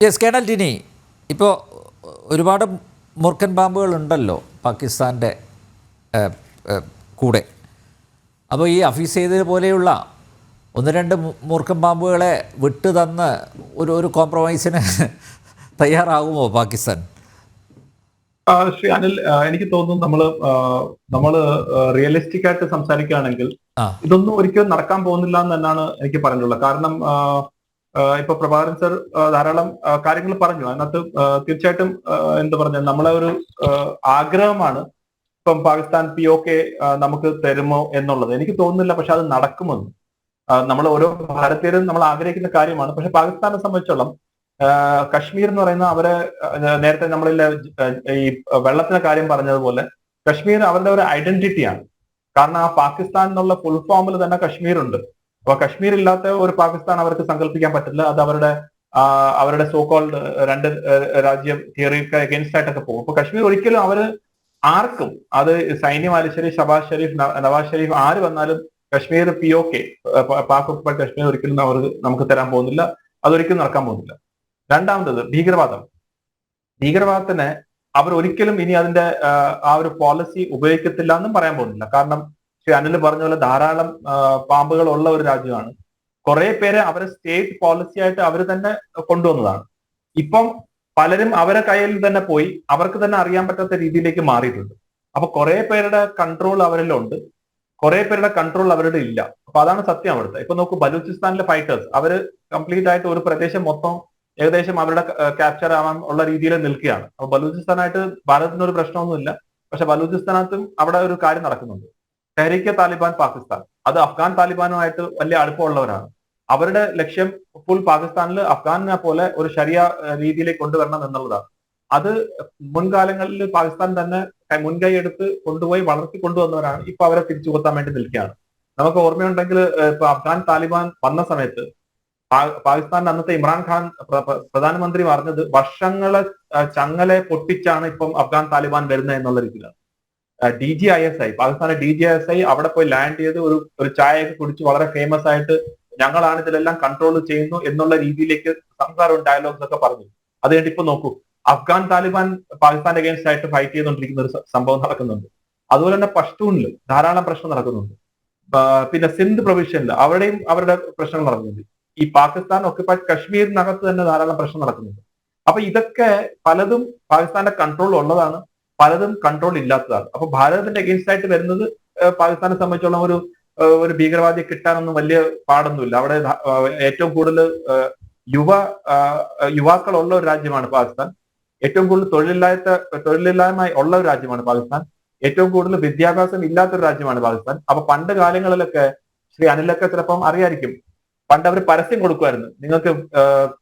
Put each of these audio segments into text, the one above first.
Yes colonel Tini, ഇപ്പോൾ ഒരുപാട് മൂർഖൻ പാമ്പുകളുണ്ടല്ലോ പാകിസ്ഥാൻ്റെ കൂടെ. അപ്പോൾ ഈ ഹഫീസ് സയ്യിദ് പോലെയുള്ള ഒന്ന് രണ്ട് മൂർഖൻ പാമ്പുകളെ വിട്ടു തന്ന് ഒരു കോംപ്രമൈസിന് തയ്യാറാകുമോ പാകിസ്ഥാൻ? ശ്രീ അനിൽ, എനിക്ക് തോന്നുന്നു നമ്മള് റിയലിസ്റ്റിക് ആയിട്ട് സംസാരിക്കുകയാണെങ്കിൽ ഇതൊന്നും ഒരിക്കലും നടക്കാൻ പോകുന്നില്ല എന്ന് തന്നെയാണ് എനിക്ക് പറയാനുള്ളത്. കാരണം ഇപ്പൊ പ്രഭാകരൻ സർ ധാരാളം കാര്യങ്ങൾ പറഞ്ഞു. അതിനകത്ത് തീർച്ചയായിട്ടും എന്താ പറഞ്ഞ നമ്മളെ ഒരു ആഗ്രഹമാണ് ഇപ്പം പാകിസ്ഥാൻ POK നമുക്ക് തരുമോ എന്നുള്ളത്. എനിക്ക് തോന്നുന്നില്ല, പക്ഷെ അത് നടക്കുമെന്ന്. നമ്മൾ ഓരോ ഭാരതീയരും നമ്മൾ ആഗ്രഹിക്കുന്ന കാര്യമാണ്. പക്ഷെ പാകിസ്ഥാനെ സംബന്ധിച്ചോളം കശ്മീർ എന്ന് പറയുന്ന അവരെ നേരത്തെ നമ്മളിൽ ഈ വെള്ളത്തിന്റെ കാര്യം പറഞ്ഞതുപോലെ കശ്മീർ അവരുടെ ഒരു ഐഡന്റിറ്റിയാണ്. കാരണം ആ പാകിസ്ഥാൻ എന്നുള്ള ഫുൾ ഫോമിൽ തന്നെ കശ്മീർ ഉണ്ട്. അപ്പൊ കശ്മീർ ഇല്ലാത്ത ഒരു പാകിസ്ഥാൻ അവർക്ക് സങ്കല്പിക്കാൻ പറ്റില്ല. അത് അവരുടെ സോ കോൾഡ് രണ്ട് രാജ്യം തിയറിക്ക് അഗേൻസ്റ്റ് ആയിട്ടൊക്കെ പോകും. അപ്പൊ കശ്മീർ ഒരിക്കലും അവര് ആർക്കും, അത് സൈന്യമായാലും ശരി, ഷബാസ് ഷെരീഫ്, നവാസ് ഷെരീഫ് ആര് വന്നാലും കശ്മീർ POK പാക് ഒക്കുപൈഡ് കശ്മീർ ഒരിക്കലും നമുക്ക് തരാൻ പോകുന്നില്ല. അതൊരിക്കലും നടക്കാൻ പോകുന്നില്ല. രണ്ടാമത്തത് ഭീകരവാദത്തിന് അവർ ഒരിക്കലും ഇനി അതിന്റെ ആ ഒരു പോളിസി ഉപയോഗിക്കത്തില്ല എന്നും പറയാൻ പോകുന്നില്ല. കാരണം ശ്രീ അനിൽ പറഞ്ഞ പോലെ ധാരാളം പാമ്പുകൾ ഉള്ള ഒരു രാജ്യമാണ്. കുറെ പേരെ അവരെ സ്റ്റേറ്റ് പോളിസി ആയിട്ട് അവർ തന്നെ കൊണ്ടുവന്നതാണ്. ഇപ്പം പലരും അവരെ കയ്യിൽ തന്നെ പോയി അവർക്ക് തന്നെ അറിയാൻ പറ്റാത്ത രീതിയിലേക്ക് മാറിയിട്ടുണ്ട്. അപ്പൊ കുറെ പേരുടെ കൺട്രോൾ അവരിലുണ്ട്, കുറെ പേരുടെ കൺട്രോൾ അവരുടെ ഇല്ല. അപ്പൊ അതാണ് സത്യം അവിടുത്തെ. ഇപ്പൊ നോക്കൂ, ബലൂചിസ്ഥാനിലെ ഫൈറ്റേഴ്സ് അവര് കംപ്ലീറ്റ് ആയിട്ട് ഒരു പ്രദേശം മൊത്തം ഏകദേശം അവരുടെ ക്യാപ്ചർ ആവാൻ ഉള്ള രീതിയിൽ നിൽക്കുകയാണ്. അപ്പൊ ബലൂചിസ്ഥാനായിട്ട് ഭാരതത്തിന് ഒരു പ്രശ്നമൊന്നുമില്ല. പക്ഷെ ബലൂചിസ്ഥാനത്തും അവിടെ ഒരു കാര്യം നടക്കുന്നുണ്ട്. തെഹ്രീക്കെ താലിബാൻ പാകിസ്ഥാൻ, അത് അഫ്ഗാൻ താലിബാനുമായിട്ട് വലിയ അടുപ്പമുള്ളവരാണ്. അവരുടെ ലക്ഷ്യം ഫുൾ പാകിസ്ഥാനിൽ അഫ്ഗാനിനെ പോലെ ഒരു ശരിയ രീതിയിലേക്ക് കൊണ്ടുവരണം എന്നുള്ളതാണ്. അത് മുൻകാലങ്ങളിൽ പാകിസ്ഥാൻ തന്നെ മുൻകൈ എടുത്ത് കൊണ്ടുപോയി വളർത്തി കൊണ്ടുവന്നവരാണ്. ഇപ്പൊ അവരെ തിരിച്ചു കൊത്താൻ വേണ്ടി നിൽക്കുകയാണ്. നമുക്ക് ഓർമ്മയുണ്ടെങ്കിൽ ഇപ്പൊ അഫ്ഗാൻ താലിബാൻ വന്ന സമയത്ത് പാകിസ്ഥാന്റെ അന്നത്തെ ഇമ്രാൻഖാൻ പ്രധാനമന്ത്രി പറഞ്ഞത് വർഷങ്ങളെ ചങ്ങലെ പൊട്ടിച്ചാണ് ഇപ്പം അഫ്ഗാൻ താലിബാൻ വരുന്നത് എന്നുള്ള രീതിയിലാണ്. DGISI, പാകിസ്ഥാന്റെ DGISI അവിടെ പോയി ലാൻഡ് ചെയ്ത് ഒരു ചായയൊക്കെ കുടിച്ച് വളരെ ഫേമസ് ആയിട്ട് ഞങ്ങളാണ് ഇതിലെല്ലാം കൺട്രോൾ ചെയ്യുന്നു എന്നുള്ള രീതിയിലേക്ക് സംസാരവും ഡയലോഗ്സ് ഒക്കെ പറഞ്ഞു. അത് കഴിഞ്ഞിട്ട് ഇപ്പൊ നോക്കൂ, അഫ്ഗാൻ താലിബാൻ പാകിസ്ഥാന്റെ അഗേൻസ്റ്റ് ആയിട്ട് ഫൈറ്റ് ചെയ്തുകൊണ്ടിരിക്കുന്ന ഒരു സംഭവം നടക്കുന്നുണ്ട്. അതുപോലെ തന്നെ പഷ്തൂണിൽ ധാരാളം പ്രശ്നം നടക്കുന്നുണ്ട്. പിന്നെ സിന്ധ് പ്രവിശ്യനിൽ അവിടെയും അവരുടെ പ്രശ്നങ്ങൾ നടക്കുന്നുണ്ട്. ഈ പാകിസ്ഥാൻ ഒക്കുപൈഡ് കശ്മീരിനകത്ത് തന്നെ ധാരാളം പ്രശ്നം നടക്കുന്നുണ്ട്. അപ്പൊ ഇതൊക്കെ പലതും പാകിസ്ഥാന്റെ കൺട്രോൾ ഉള്ളതാണ്, പലതും കൺട്രോൾ ഇല്ലാത്തതാണ്. അപ്പൊ ഭാരതത്തിന്റെ അഗേൻസ്റ്റ് ആയിട്ട് വരുന്നത് പാകിസ്ഥാനെ സംബന്ധിച്ചോളം ഒരു ഭീകരവാദിയെ കിട്ടാനൊന്നും വലിയ പാടൊന്നുമില്ല. അവിടെ ഏറ്റവും കൂടുതൽ യുവാക്കളുള്ള ഒരു രാജ്യമാണ് പാകിസ്ഥാൻ. ഏറ്റവും കൂടുതൽ തൊഴിലില്ലായ്മ ഉള്ള ഒരു രാജ്യമാണ് പാകിസ്ഥാൻ. ഏറ്റവും കൂടുതൽ വിദ്യാഭ്യാസം ഇല്ലാത്തൊരു രാജ്യമാണ് പാകിസ്ഥാൻ. അപ്പൊ പണ്ട് കാലങ്ങളിലൊക്കെ ശ്രീ അനിലൊക്കെ ചിലപ്പം അറിയായിരിക്കും, പണ്ട് അവർ പരസ്യം കൊടുക്കുമായിരുന്നു, നിങ്ങൾക്ക്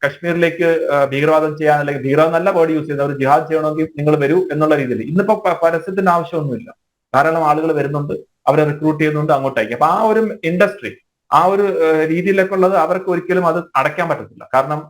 കശ്മീരിലേക്ക് ഭീകരവാദം ചെയ്യാൻ, അല്ലെങ്കിൽ ഭീകരവാദം നല്ല വേർഡ് യൂസ് ചെയ്ത് അവർ ജിഹാദ് ചെയ്യണമെങ്കിൽ നിങ്ങൾ വരൂ എന്നുള്ള രീതിയിൽ. ഇന്നിപ്പോ പരസ്യത്തിന്റെ ആവശ്യമൊന്നുമില്ല. ധാരാളം ആളുകൾ വരുന്നുണ്ട്, അവരെ റിക്രൂട്ട് ചെയ്യുന്നുണ്ട് അങ്ങോട്ടേക്ക്. അപ്പൊ ആ ഒരു ഇൻഡസ്ട്രി, ആ ഒരു രീതിയിലൊക്കെ ഉള്ളത് അവർക്ക് ഒരിക്കലും അത് അടയ്ക്കാൻ പറ്റത്തില്ല. കാരണം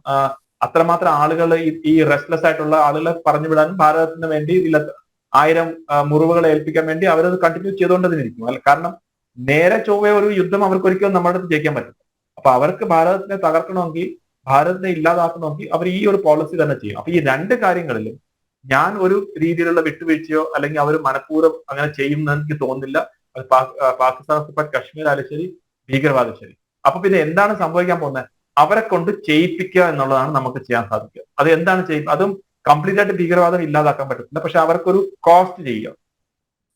അത്രമാത്രം ആളുകൾ ഈ റെസ്റ്റ്ലെസ് ആയിട്ടുള്ള ആളുകളെ പറഞ്ഞു വിടാനും ഭാരതത്തിന് വേണ്ടി 1000 മുറിവുകളെ ഏൽപ്പിക്കാൻ വേണ്ടി അവരത് കണ്ടിന്യൂ ചെയ്തുകൊണ്ടതിനിരിക്കും. കാരണം നേരെ ചൊവ്വേ ഒരു യുദ്ധം അവർക്ക് ഒരിക്കലും നമ്മുടെ അടുത്ത് ജയിക്കാൻ പറ്റില്ല. അപ്പൊ അവർക്ക് ഭാരതത്തിനെ തകർക്കണമെങ്കിൽ, ഭാരതത്തെ ഇല്ലാതാക്കണമെങ്കിൽ അവർ ഈ ഒരു പോളിസി തന്നെ ചെയ്യും. അപ്പൊ ഈ രണ്ട് കാര്യങ്ങളിലും ഞാൻ ഒരു രീതിയിലുള്ള വിട്ടുവീഴ്ചയോ അല്ലെങ്കിൽ അവർ മനഃപൂർവ്വം അങ്ങനെ ചെയ്യുമെന്ന് എനിക്ക് തോന്നുന്നില്ല. പാകിസ്ഥാൻ ഒക്കുപൈഡ് കശ്മീർ ആയാലും ശരി, ഭീകരവാദം ശരി. അപ്പൊ പിന്നെ എന്താണ് സംഭവിക്കാൻ പോകുന്നത്? അവരെ കൊണ്ട് ചെയ്യിപ്പിക്കുക എന്നുള്ളതാണ് നമുക്ക് ചെയ്യാൻ സാധിക്കുക. അത് എന്താണ് അതും കംപ്ലീറ്റ് ആയിട്ട് ഭീകരവാദം ഇല്ലാതാക്കാൻ പറ്റത്തില്ല, പക്ഷെ അവർക്കൊരു കോസ്റ്റ് ചെയ്യുക.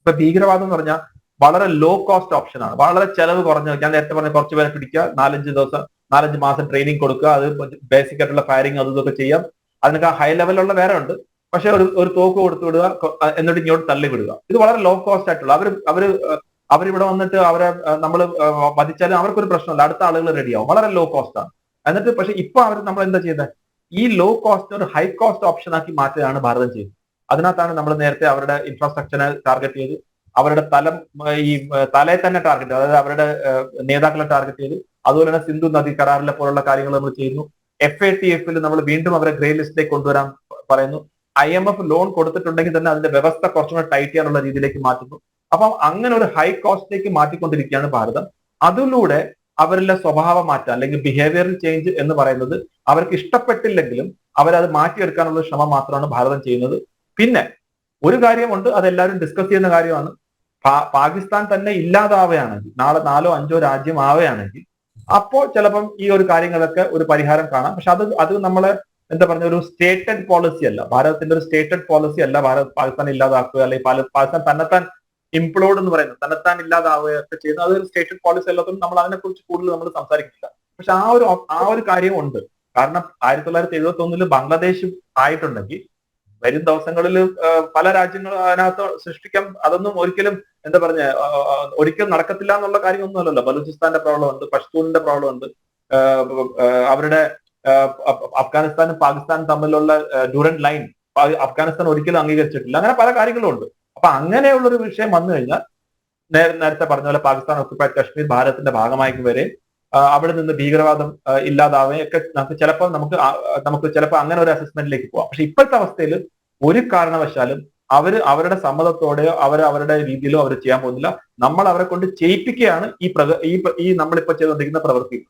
ഇപ്പൊ ഭീകരവാദം എന്ന് പറഞ്ഞാൽ വളരെ ലോ കോസ്റ്റ് ഓപ്ഷൻ ആണ്, വളരെ ചെലവ് കുറഞ്ഞ. ഞാൻ നേരത്തെ പറഞ്ഞ കുറച്ച് പേരെ പിടിക്കുക, 4-5 മാസം ട്രെയിനിങ് കൊടുക്കുക, അത് ബേസിക് ആയിട്ടുള്ള ഫയറിങ് അതും ഇതൊക്കെ ചെയ്യാം. അതിനൊക്കെ ഹൈ ലെവലുള്ള വേറെ ഉണ്ട്. പക്ഷെ ഒരു തോക്ക് കൊടുത്തു വിടുക, എന്നിട്ട് ഇങ്ങോട്ട് തള്ളി വിടുക. ഇത് വളരെ ലോ കോസ്റ്റ് ആയിട്ടുള്ള. അവരിവിടെ വന്നിട്ട് അവരെ നമ്മൾ വധിച്ചാലും അവർക്കൊരു പ്രശ്നമില്ല, അടുത്ത ആളുകൾ റെഡിയാവും. വളരെ ലോ കോസ്റ്റ് ആണ്. എന്നിട്ട് പക്ഷെ ഇപ്പൊ നമ്മൾ എന്താ ചെയ്യുന്നത്? ഈ ലോ കോസ്റ്റ് ഒരു ഹൈ കോസ്റ്റ് ഓപ്ഷൻ ആക്കി മാറ്റുകയാണ് ഭാരതം ചെയ്യുന്നത്. അതിനകത്താണ് നമ്മൾ നേരത്തെ അവരുടെ ഇൻഫ്രാസ്ട്രക്ചറിനെ ടാർഗറ്റ് ചെയ്ത്, അവരുടെ തലയെ തന്നെ ടാർഗറ്റ് ചെയ്ത്, അതായത് അവരുടെ നേതാക്കളെ ടാർഗറ്റ് ചെയ്ത്, അതുപോലെ തന്നെ സിന്ധു നദി കരാറിലെ പോലുള്ള കാര്യങ്ങൾ നമ്മൾ ചെയ്യുന്നു. FATF നമ്മൾ വീണ്ടും അവരെ ഗ്രേ ലിസ്റ്റിലേക്ക് കൊണ്ടുവരാൻ പറയുന്നു. IMF ലോൺ കൊടുത്തിട്ടുണ്ടെങ്കിൽ തന്നെ അതിന്റെ വ്യവസ്ഥ കുറച്ചുകൂടെ ടൈറ്റ് ചെയ്യാനുള്ള രീതിയിലേക്ക് മാറ്റുന്നു. അപ്പം അങ്ങനെ ഒരു ഹൈ കോസ്റ്റിലേക്ക് മാറ്റിക്കൊണ്ടിരിക്കുകയാണ് ഭാരതം. അതിലൂടെ അവരുടെ സ്വഭാവ മാറ്റം അല്ലെങ്കിൽ ബിഹേവിയറൽ ചേഞ്ച് എന്ന് പറയുന്നത് അവർക്ക് ഇഷ്ടപ്പെട്ടില്ലെങ്കിലും അവരത് മാറ്റിയെടുക്കാനുള്ള ശ്രമം മാത്രമാണ് ഭാരതം ചെയ്യുന്നത്. പിന്നെ ഒരു കാര്യമുണ്ട്, അതെല്ലാവരും ഡിസ്കസ് ചെയ്യുന്ന കാര്യമാണ്. പാകിസ്ഥാൻ തന്നെ ഇല്ലാതാവുകയാണെങ്കിൽ, നാളെ 4 or 5 രാജ്യം ആവുകയാണെങ്കിൽ, അപ്പോൾ ചിലപ്പം ഈ ഒരു കാര്യങ്ങളൊക്കെ ഒരു പരിഹാരം കാണാം. പക്ഷെ അത് നമ്മളെ എന്താ പറഞ്ഞ ഒരു സ്റ്റേറ്റഡ് പോളിസി അല്ല, ഭാരതത്തിന്റെ ഒരു സ്റ്റേറ്റഡ് പോളിസി അല്ല. പാകിസ്ഥാൻ ഇല്ലാതാക്കുക അല്ലെങ്കിൽ പാകിസ്ഥാൻ തന്നെത്താൻ ഇംപ്ലോഡ് എന്ന് പറയുന്നത്, തന്നെത്താൻ ഇല്ലാതാവുകയൊക്കെ ചെയ്യുന്നത് അതൊരു സ്റ്റേറ്റഡ് പോളിസി അല്ലാത്തതും നമ്മൾ അതിനെക്കുറിച്ച് കൂടുതൽ നമ്മൾ സംസാരിക്കില്ല. പക്ഷെ ആ ഒരു കാര്യം ഉണ്ട്. കാരണം 1971 ബംഗ്ലാദേശ് ആയിട്ടുണ്ടെങ്കിൽ വരും ദിവസങ്ങളിൽ പല രാജ്യങ്ങളും അതിനകത്ത് സൃഷ്ടിക്കാൻ, അതൊന്നും ഒരിക്കലും എന്താ പറഞ്ഞ ഒരിക്കലും നടക്കത്തില്ല എന്നുള്ള കാര്യമൊന്നും അല്ലല്ലോ. ബലൂചിസ്ഥാന്റെ പ്രോബ്ലം ഉണ്ട്, പഷ്തൂണിന്റെ പ്രോബ്ലം ഉണ്ട്, അവരുടെ അഫ്ഗാനിസ്ഥാനും പാകിസ്ഥാനും തമ്മിലുള്ള ഡ്യൂറന്റ് ലൈൻ അഫ്ഗാനിസ്ഥാൻ ഒരിക്കലും അംഗീകരിച്ചിട്ടില്ല. അങ്ങനെ പല കാര്യങ്ങളും ഉണ്ട്. അപ്പൊ അങ്ങനെയുള്ള ഒരു വിഷയം വന്നു കഴിഞ്ഞാൽ നേരത്തെ പറഞ്ഞ പോലെ പാകിസ്ഥാൻ ഓക്കുപൈഡ് കാശ്മീർ ഭാരതത്തിന്റെ ഭാഗമായി വരെ അവിടെ നിന്ന് ഭീകരവാദം ഇല്ലാതാവുകയൊക്കെ നമുക്ക് ചിലപ്പോൾ അങ്ങനെ ഒരു അസസ്മെന്റിലേക്ക് പോവാം. പക്ഷെ ഇപ്പോഴത്തെ അവസ്ഥയിൽ ഒരു കാരണവശാലും അവരുടെ സമ്മതത്തോടെയോ അവരുടെ രീതിയിലോ അവർ ചെയ്യാൻ പോകുന്നില്ല. നമ്മൾ അവരെ കൊണ്ട് ചെയ്യിപ്പിക്കുകയാണ് ഈ നമ്മളിപ്പോ ചെയ്തുകൊണ്ടിരിക്കുന്ന പ്രവൃത്തി.